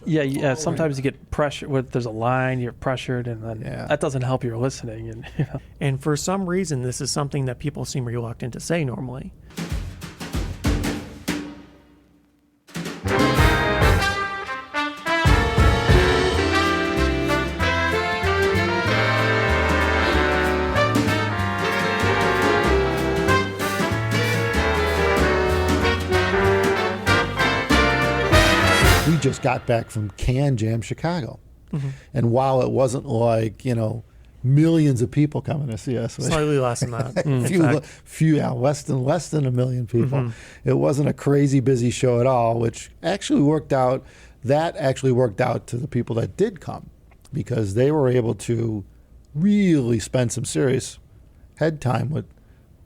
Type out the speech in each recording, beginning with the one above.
Yeah. Sometimes you get pressure. There's a line, you're pressured, and then that doesn't help your listening. And And for some reason, this is something that people seem reluctant to say normally. We just got back from CanJam Chicago. And while it wasn't like, millions of people coming to see us. Slightly less than that. Less than a million people. It wasn't a crazy busy show at all, which actually worked out. That actually worked out to the people that did come because they were able to really spend some serious head time with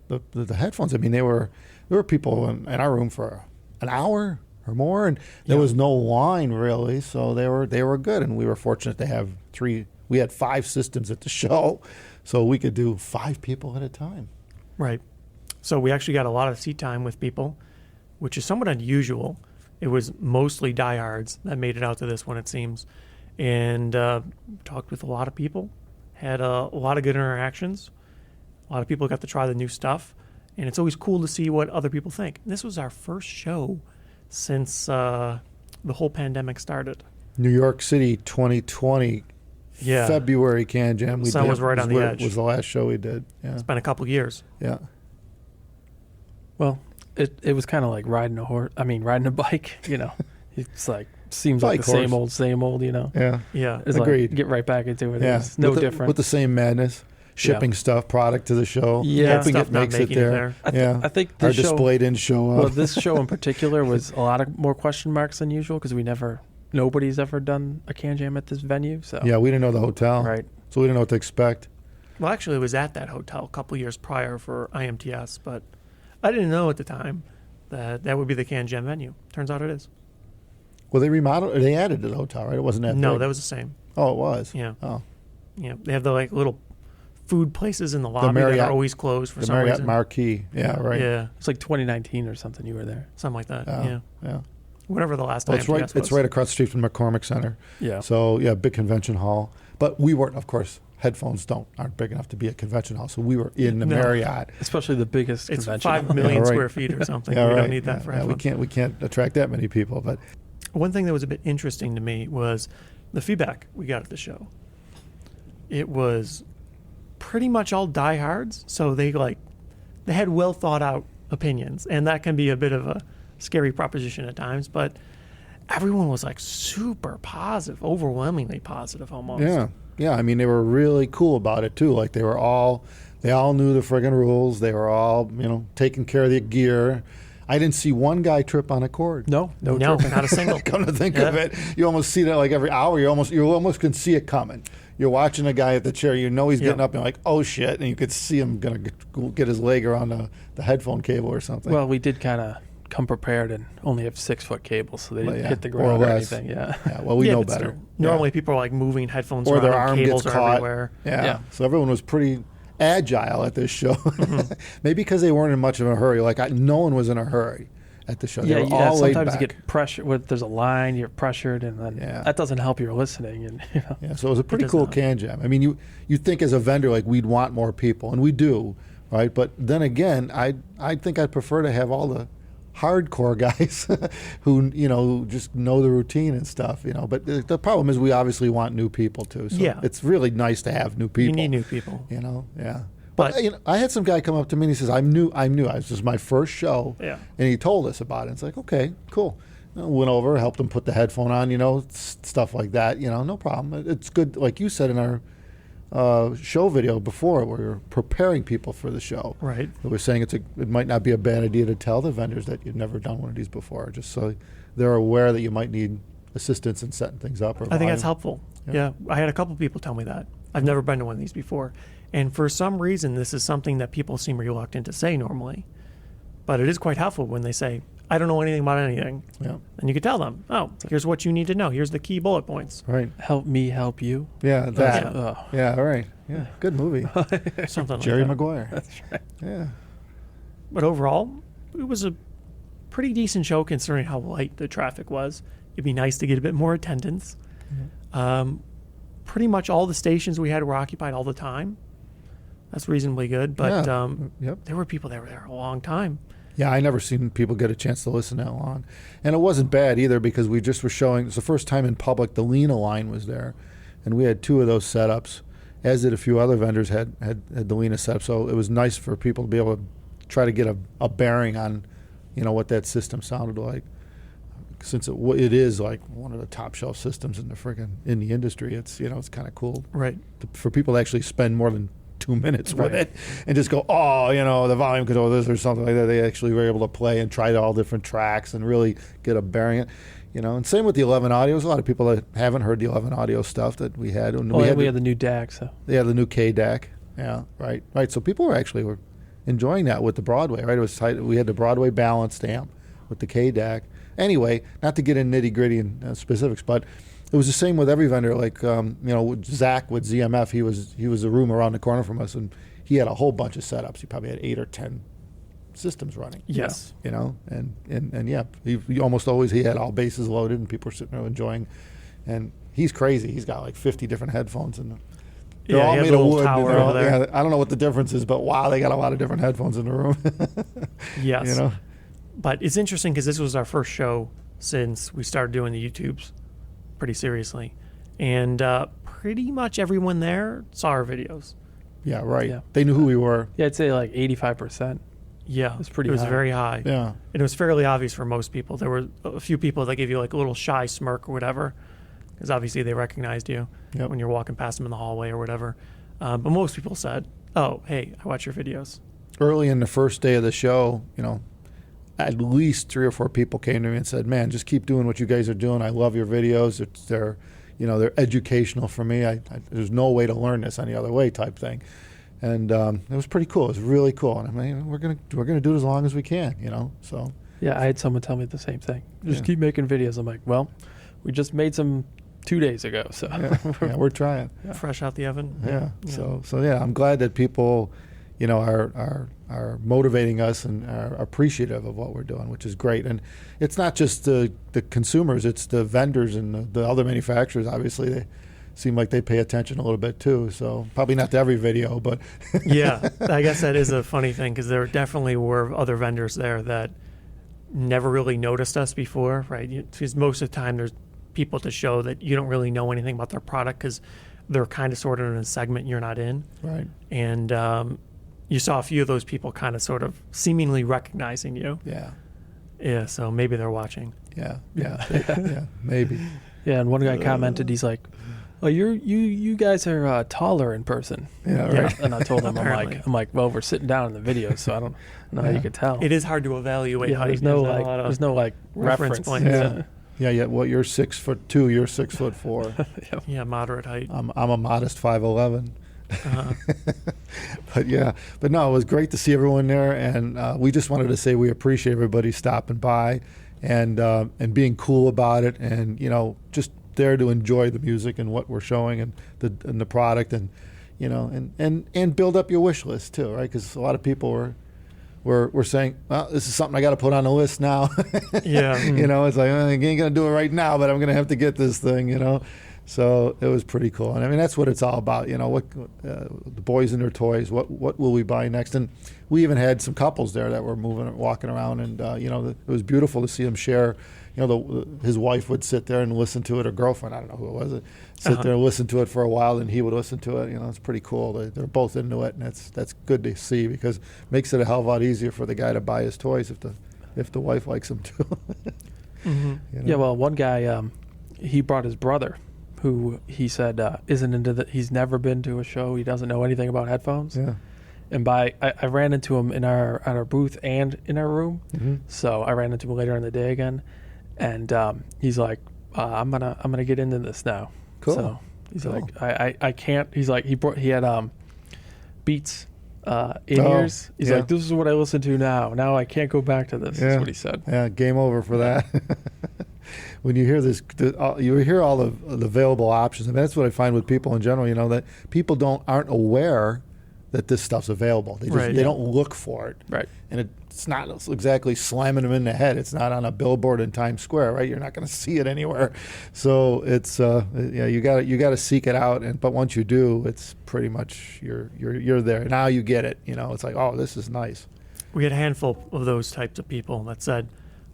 the headphones. I mean, there were people in our room for an hour or more, and there was no line really, so they were good. And we were fortunate to have we had 5 systems at the show, so we could do 5 people at a time. Right. So we actually got a lot of seat time with people, which is somewhat unusual. It was mostly diehards that made it out to this one, it seems, and talked with a lot of people, had a lot of good interactions. A lot of people got to try the new stuff, and it's always cool to see what other people think. This was our first show since the whole pandemic started. New York City 2020, February CanJam. Sun was right on the edge. Was the last show we did. Yeah. It's been a couple years. Yeah. Well, it was kind of like riding a bike, It's like, seems like the same old, Yeah. Yeah. It's Agreed. Like, get right back into it. Yeah. It's no different. With the same madness. Shipping stuff, product to the show. Yeah. Hoping it makes it there. I think our this display didn't show up. Well, this show in particular was a lot of more question marks than usual because nobody's ever done a CanJam at this venue. So yeah, we didn't know the hotel. Right. So we didn't know what to expect. Well, actually, it was at that hotel a couple years prior for IMTS, but I didn't know at the time that would be the CanJam venue. Turns out it is. Well, they remodeled, they added to the hotel, right? It wasn't that No, big. that was the same. Oh, it was? Yeah. Oh. Yeah, they have the little food places in the lobby Marriott, that are always closed for some Marriott reason. Marquee. Yeah, right. Yeah. It's like 2019 or something you were there. Something like that. Yeah. Whatever the last Well, time it's right across the street from McCormick Center. Yeah. So, big convention hall. But we weren't, of course, headphones aren't big enough to be a convention hall. So we were in the Marriott. Especially the biggest it's convention. 5 million square feet or something. We don't need that for headphones. We can't attract that many people. But one thing that was a bit interesting to me was the feedback we got at the show. It was pretty much all diehards, so they had well thought out opinions, and that can be a bit of a scary proposition at times, but everyone was super positive, overwhelmingly positive almost. Yeah. I mean, they were really cool about it too. Like they all knew the friggin' rules. They were all, taking care of the gear. I didn't see one guy trip on a cord. No, not a single. Come to think of it, you almost see that every hour. You almost can see it coming. You're watching a guy at the chair. He's getting up and you're like, oh shit, and you could see him gonna get his leg around the headphone cable or something. Well, we did kind of come prepared and only have 6-foot cables, so they didn't hit the ground or anything. Yeah. Well, we know better. Normally, people are moving headphones or around, their arm cables gets are caught. everywhere. Yeah. So everyone was pretty agile at this show. Maybe because they weren't in much of a hurry. No one was in a hurry at the show. They were all laid sometimes back. you get pressure. There's a line, you're pressured, and then that doesn't help your listening. And Yeah, so it was a pretty cool CanJam. I mean, you think as a vendor we'd want more people, and we do, right? But then again, I think I'd prefer to have all the hardcore guys who just know the routine and stuff. But the problem is we obviously want new people too. So it's really nice to have new people. You need new people. Yeah. But I had some guy come up to me and he says, I'm new. This is my first show. Yeah. And he told us about it. It's like, okay, cool. Went over, helped him put the headphone on, stuff like that. No problem. It's good. Like you said in our show video before, where we were preparing people for the show. Right. We were saying it might not be a bad idea to tell the vendors that you've never done one of these before, just so they're aware that you might need assistance in setting things up. I think that's helpful. Yeah. I had a couple people tell me that. I've never been to one of these before. And for some reason, this is something that people seem reluctant to say normally. But it is quite helpful when they say, I don't know anything about anything. Yeah. And you can tell them, here's what you need to know. Here's the key bullet points. Right. Help me help you. Yeah, that. Oh. Yeah, all right. Yeah, good movie. Something like Jerry that. Maguire. That's right. Yeah. But overall, it was a pretty decent show considering how light the traffic was. it'd be nice to get a bit more attendance. Pretty much all the stations we had were occupied all the time. That's reasonably good, but there were people that were there a long time. Yeah, I never seen people get a chance to listen that long. And it wasn't bad either because we just were showing, it's the first time in public the Lena line was there. And we had 2 of those setups, as did a few other vendors had the Lena setup. So it was nice for people to be able to try to get a bearing on, what that system sounded like. Since it is like one of the top shelf systems in the industry, it's it's kind of cool, right? For people to actually spend more than 2 minutes with it and just go, the volume control this or something like that. They actually were able to play and try all different tracks and really get a bearing. And same with the 11 audio. There's a lot of people that haven't heard the 11 audio stuff that we had. And we had the new DAC. So yeah, the new K DAC. Yeah, right. So people were enjoying that with the Broadway, right? It was tight. We had the Broadway balanced amp with the K DAC. Anyway, not to get in nitty gritty and specifics, but it was the same with every vendor. Like Zach with ZMF, he was a room around the corner from us, and he had a whole bunch of setups. He probably had 8 or 10 systems running. Yes, and yeah, he almost always he had all bases loaded, and people were sitting there enjoying. And he's crazy. He's got like 50 different headphones, and they're all made of wood. Tower over there. Yeah, I don't know what the difference is, but wow, they got a lot of different headphones in the room. Yes. But it's interesting because this was our first show since we started doing the YouTubes pretty seriously. And pretty much everyone there saw our videos. Yeah, right. Yeah. They knew who we were. Yeah, I'd say like 85%. Yeah. It was pretty It was high. very high. Yeah. And it was fairly obvious for most people. There were a few people that gave you like a little shy smirk or whatever because obviously they recognized you when you're walking past them in the hallway or whatever. But most people said, oh, hey, I watch your videos. Early in the first day of the show, at least 3 or 4 people came to me and said, "Man, just keep doing what you guys are doing. I love your videos. They're educational for me. There's no way to learn this any other way," type thing. And it was pretty cool. It was really cool. And I mean, we're gonna do it as long as we can, So Yeah, I had someone tell me the same thing. Just keep making videos. I'm like, well, we just made some 2 days ago, so we're trying. Fresh out the oven. Yeah. So yeah, I'm glad that people, are motivating us and are appreciative of what we're doing, which is great. And it's not just the consumers; it's the vendors and the other manufacturers. Obviously, they seem like they pay attention a little bit too. So probably not to every video, but yeah, I guess that is a funny thing because there definitely were other vendors there that never really noticed us before, right? Because most of the time there's people to show that you don't really know anything about their product because they're kind of sort of in a segment you're not in, right? And you saw a few of those people kind of sort of seemingly recognizing you. Yeah. So maybe they're watching. Yeah, maybe. Yeah, and one guy commented, he's like, "Oh, you guys are taller in person." Yeah, right. And I told him, I'm like, well, we're sitting down in the video, so I don't know how you could tell. It is hard to evaluate. Yeah, height. there's no reference points. Yeah. Well, you're 6'2", you're 6'4". Yeah, moderate height. I'm a modest 5'11". Uh-huh. but no, it was great to see everyone there, and we just wanted to say we appreciate everybody stopping by and being cool about it, and just there to enjoy the music and what we're showing and the product, and and build up your wish list too, right? Because a lot of people were saying, well, this is something I got to put on the list now. Yeah. It's like, I ain't gonna do it right now, but I'm gonna have to get this thing, So it was pretty cool, and I mean that's what it's all about. What the boys and their toys. What will we buy next? And we even had some couples there that were walking around, and it was beautiful to see them share. His wife would sit there and listen to it, or girlfriend, I don't know who it was, sit there and listen to it for a while, and he would listen to it. It's pretty cool. They're both into it, and that's good to see because it makes it a hell of a lot easier for the guy to buy his toys if the wife likes them too. Mm-hmm. Yeah, well, one guy he brought his brother, who he said isn't into he's never been to a show. He doesn't know anything about headphones. Yeah. And I ran into him at our booth and in our room. Mm-hmm. So I ran into him later in the day again, and he's like, I'm gonna get into this now. Cool. So he's Cool. like, I can't. He's like, he had Beats in-ears. He's like, this is what I listen to now. Now I can't go back to this. That's what he said. Yeah, game over for that. When you hear this, you hear all the available options, and that's what I find with people in general. That people aren't aware that this stuff's available. They just they don't look for it. Right. And it's not exactly slamming them in the head. It's not on a billboard in Times Square, right? You're not going to see it anywhere. So it's you got to seek it out. But once you do, it's pretty much you're there. Now you get it. It's like, oh, this is nice. We had a handful of those types of people that said,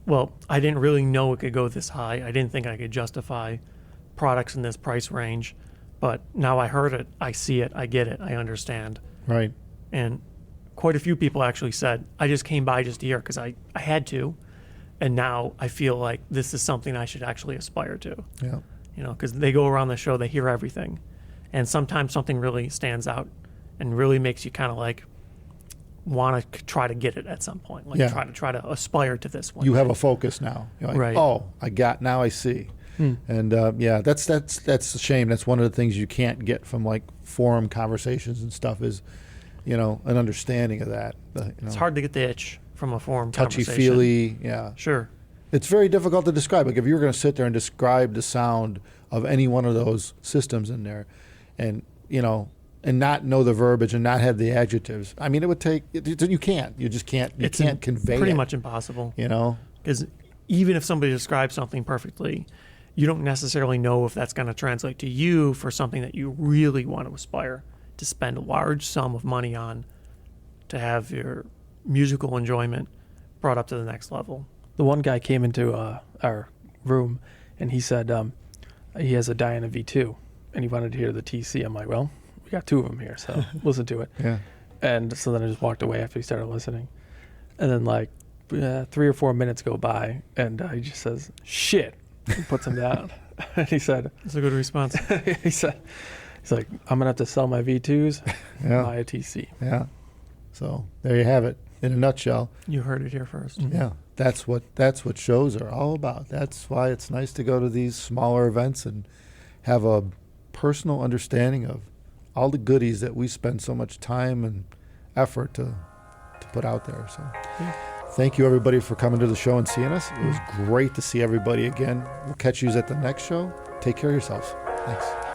well, I didn't really know it could go this high. I didn't think I could justify products in this price range. But now I heard it, I see it, I get it, I understand. Right. And quite a few people actually said, I just came by just here because I had to. And now I feel like this is something I should actually aspire to. Yeah. Because they go around the show, they hear everything. And sometimes something really stands out and really makes you kind of like want to try to get it at some point. Like try to aspire to this one. You have a focus now. You're like, right. Oh, now I see. And that's a shame. That's one of the things you can't get from like forum conversations and stuff is, an understanding of that. It's hard to get the itch from a forum touchy-feely, yeah. Sure. It's very difficult to describe. Like if you were going to sit there and describe the sound of any one of those systems in there and, and not know the verbiage and not have the adjectives, I mean, it would take, you can't. You just can't, can't convey it. Pretty much impossible. Because even if somebody describes something perfectly, you don't necessarily know if that's going to translate to you for something that you really want to aspire to spend a large sum of money on to have your musical enjoyment brought up to the next level. The one guy came into our room and he said he has a Diana V2 and he wanted to hear the TC. I'm like, well, we got two of them here, so listen to it. Yeah. And so then I just walked away after he started listening. And then like 3 or 4 minutes go by and he just says, shit. He puts him down. And he said, that's a good response. he's like, I'm going to have to sell my V2s and buy a TC. Yeah. So there you have it in a nutshell. You heard it here first. Yeah. That's what shows are all about. That's why it's nice to go to these smaller events and have a personal understanding of all the goodies that we spend so much time and effort to put out there. So thank you, everybody, for coming to the show and seeing us. It was great to see everybody again. We'll catch you at the next show. Take care of yourselves. Thanks.